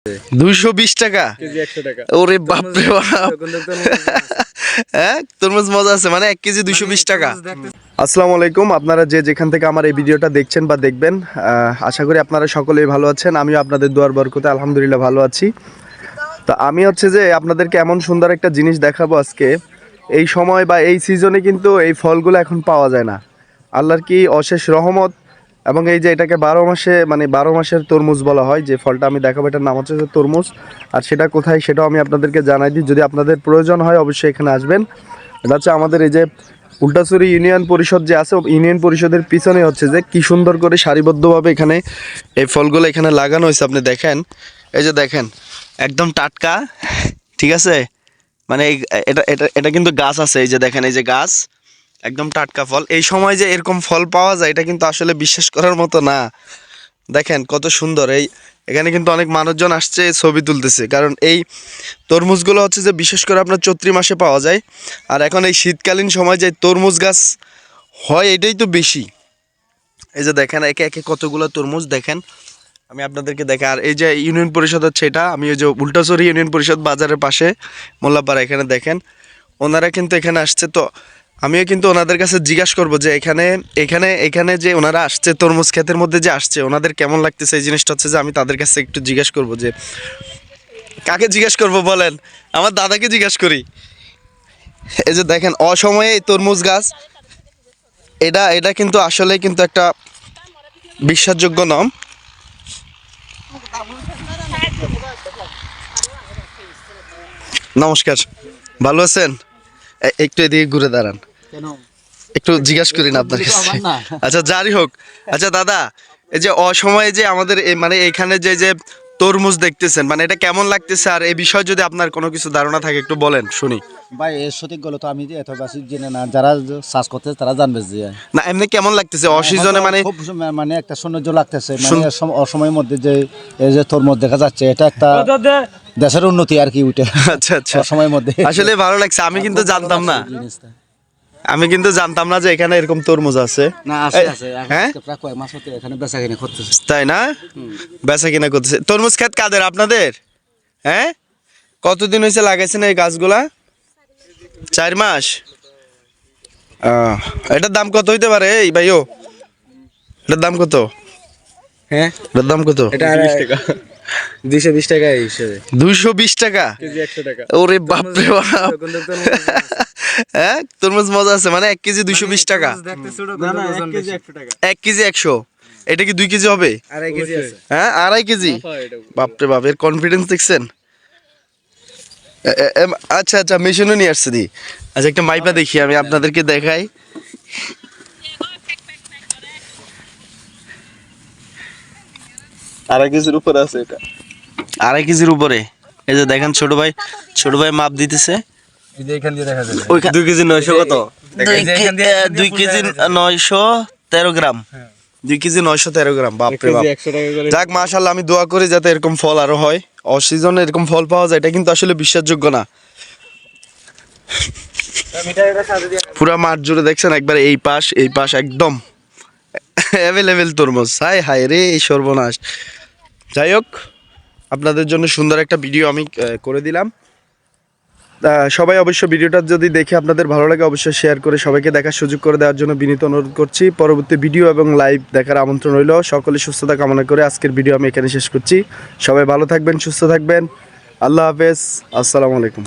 220 টাকা কেজি 100 টাকা। ওরে বাপরে বাপ। হ্যাঁ তরমুজ মজা আছে মানে 1 কেজি 220 টাকা। আসসালামু আলাইকুম, আপনারা যে যেখান থেকে আমার এই ভিডিওটা দেখছেন বা দেখবেন, আশা করি আপনারা সকলেই ভালো আছেন। আমিও আপনাদের দোয়ার বরকতে আলহামদুলিল্লাহ ভালো আছি। তো আমি হচ্ছে যে আপনাদেরকে এমন সুন্দর একটা জিনিস দেখাবো আজকে। এই সময় বা এই সিজনে কিন্তু এই ফলগুলো এখন পাওয়া যায় না। আল্লাহর কি অশেষ রহমত, এবং এই যে এটাকে 12 মাসে মানে 12 মাসের তরমুজ বলা হয়। যে ফলটা আমি দেখাবো এটার নাম হচ্ছে যে তরমুজ। আর সেটা কোথায় সেটাও আমি আপনাদেরকে জানাই দিই, যদি আপনাদের প্রয়োজন হয় অবশ্যই এখানে আসবেন। এটা হচ্ছে আমাদের এই যে উল্টাছড়ি ইউনিয়ন পরিষদ যে আছে, ইউনিয়ন পরিষদের পিছনে হচ্ছে যে কি সুন্দর করে সারিবদ্ধভাবে এখানে এই ফলগুলো এখানে লাগানো হয়েছে। আপনি দেখেন, এই যে দেখেন একদম টাটকা, ঠিক আছে। মানে এটা এটা এটা কিন্তু গাছ আছে, এই যে দেখেন এই যে গাছ, একদম টাটকা ফল। এই সময় যে এরকম ফল পাওয়া যায় এটা কিন্তু আসলে বিশ্বাস করার মতো না। দেখেন কত সুন্দর। এখানে কিন্তু অনেক মানুষজন আসছে ছবি তুলতেছে, কারণ এই তরমুজগুলো হচ্ছে যে বিশেষ করে আপনার চৈত্র মাসে পাওয়া যায়। আর এখন এই শীতকালীন সময় যে তরমুজ গাছ হয় এটাই তো বেশি। এই যে দেখেন একে একে কতগুলো তরমুজ দেখেন, আমি আপনাদেরকে দেখে। আর এই যে ইউনিয়ন পরিষদ হচ্ছে এটা, আমি ওই যে উল্টাছড়ি ইউনিয়ন পরিষদ বাজারের পাশে মোল্লাপাড়া, এখানে দেখেন ওনারা কিন্তু এখানে আসছে। তো আমিও কিন্তু ওনাদের কাছে জিজ্ঞাসা করবো যে এখানে এখানে এখানে যে ওনারা আসছে তরমুজ ক্ষেতের মধ্যে যে আসছে ওনাদের কেমন লাগতেছে। এই জিনিসটা হচ্ছে যে আমি তাদের কাছে একটু জিজ্ঞাসা করবো। যে কাকে জিজ্ঞাসা করবো বলেন? আমার দাদাকে জিজ্ঞাসা করি। এই যে দেখেন অসময়ে এই তরমুজ গাছ, এটা এটা কিন্তু আসলে কিন্তু একটা বিশ্বাসযোগ্য নাম। নমস্কার, ভালো আছেন? একটু এদিকে ঘুরে দাঁড়ান, একটু জিজ্ঞাসা করি না আপনার কাছে। আচ্ছা যাই হোক, আচ্ছা দাদা, এই যে অসময়ে যে আমাদের মানে এখানে যে যে তরমুজ দেখতেছেন, মানে এটা কেমন লাগতেছে? আর এই বিষয়ে যদি আপনার কোনো কিছু ধারণা থাকে একটু বলেন শুনি। ভাই এর সঠিক গেলো তো আমি যে এত বেশি জেনে না, যারা চাষ করতেছে তারা জানবে যে না এমনি কেমন লাগতেছে অসিজনে? মানে খুব মানে একটা সৌন্দর্য লাগতেছে, মানে অসময়ের মধ্যে যে এই যে তরমুজ দেখা যাচ্ছে, এটা একটা দেশের উন্নতি আর কি ওইটা। আচ্ছা আচ্ছা, অসময়ের মধ্যে আসলে ভালো লাগছে। আমি কিন্তু জানতাম না, আমি কিন্তু জানতাম না যে এখানে এরকম তরমুজ আছে। না আছে আছে, হ্যাঁ প্রায় কয়েক মাস হতে এখানে বেচাকেনা করতেছে। তাই না? বেচা কিনা করতেছে। তরমুজ ক্ষেত কাদের আপনাদের? হ্যাঁ, কতদিন হয়েছে লাগাইছেন এই গাছগুলা? 4 মাস। এটার দাম কত হইতে পারে এই ভাইও? এটার দাম কত? হ্যাঁ এটার দাম কত? এটা 20 টাকা। 220 টাকা এই হিসেবে। 220 টাকা কেজি 100 টাকা। ওরে বাপরে বাপ। হ্যাঁ তরমুজ মজা আছে মানে 1 কেজি 220 টাকা। না না 1 কেজি 100 টাকা। 1 কেজি 100। এটা কি 2 কেজি হবে? 2.5 কেজি আছে। হ্যাঁ 2.5 কেজি। বাপরে বাপ, এর কনফিডেন্স দেখছেন? আচ্ছা আচ্ছা, মেশিনও নিয়ে আসছে দি। আচ্ছা একটা মাইপা দেখি, আমি আপনাদেরকে দেখাই। আড়াই কেজির উপরে আছে এটা, 2.5 কেজির উপরে। এই যে দেখেন ছোট ভাই মাপ দিতেছে। এই যে এখান দিয়ে দেখা যাবে। 2 কেজি 900 কত? 2 কেজি 913 গ্রাম। 2 কেজি 913 গ্রাম, বাপরে বাপ। 100 টাকা করে। যাক মাশাআল্লাহ, আমি দোয়া করি যাতে এরকম ফল আরো হয়। অসিজনে এরকম ফল পাওয়া যায় এটা কিন্তু আসলে বিশ্বাসযোগ্য না। পুরা মাঠ জুড়ে দেখছেন একবার এই পাশ একদম অ্যাভেলেবেল তরমুজ। হায় হায় রে এই সর্বনাশ। যাই হোক, আপনাদের জন্য সুন্দর একটা ভিডিও আমি করে দিলাম। সবাই অবশ্য ভিডিওটা যদি দেখে আপনাদের ভালো লাগে অবশ্যই শেয়ার করে সবাইকে দেখার সুযোগ করে দেওয়ার জন্য বিনীত অনুরোধ করছি। পরবর্তী ভিডিও এবং লাইভ দেখার আমন্ত্রণ রইল। সকলে সুস্থতা কামনা করে আজকের ভিডিও আমি এখানে শেষ করছি। সবাই ভালো থাকবেন, সুস্থ থাকবেন। আল্লাহ হাফেজ, আসসালামু আলাইকুম।